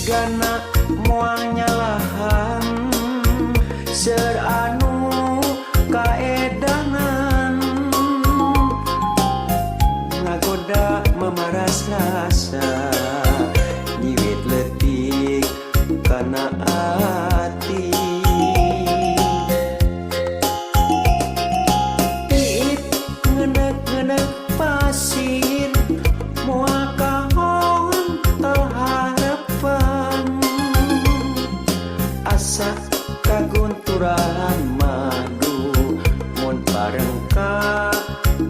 sigana moal nyalahan ser anu kaedangan ngagoda memaras rasa nyiwit letik kana ati tiit ngenek-ngenek pasir moal kahon teu harapan asa kagunturan madu mun bareng ka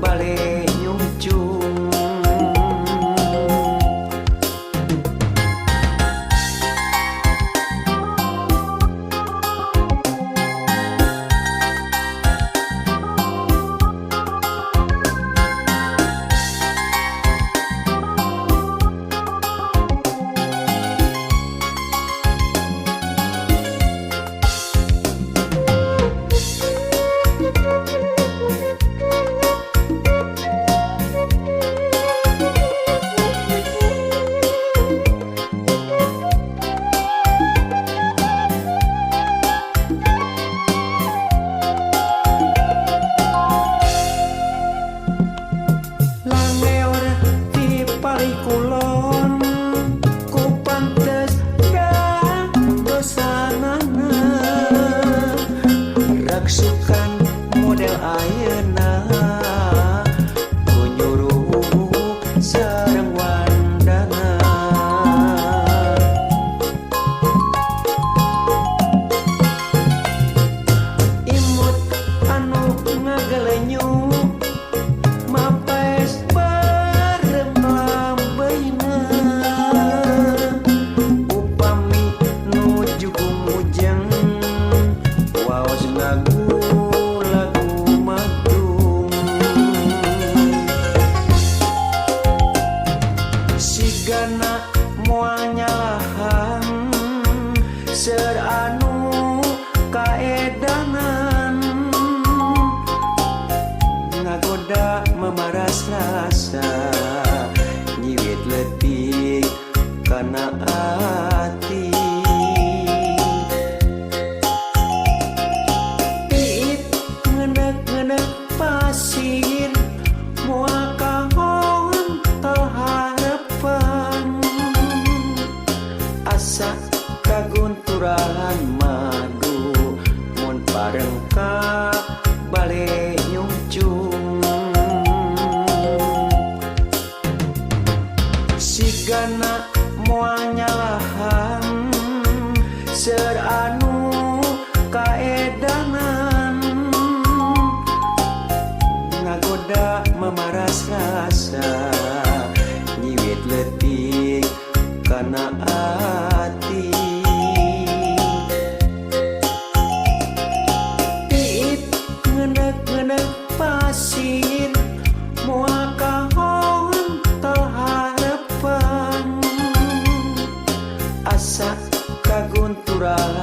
bale nyungcung kulon ku pantes dah bosanana raksukan model ayeuna ku nyuruh sareng wandana imut anu ngagalenyu mapes sigana moal nyalahan ser anu kaedangan ngagoda memaras rasa nyiwit letik kana ati tiit ngenek-ngenek pasir moal kahon teu harapan asa kagunturan madu mun bareng ka bale nyungcung sigana moal nyalahan ser anu kaedangan ngagoda memaras rasa nyiwit letik kana ati tiit ngenek-ngenek pasir moal kahon teu harapan asa kagunturan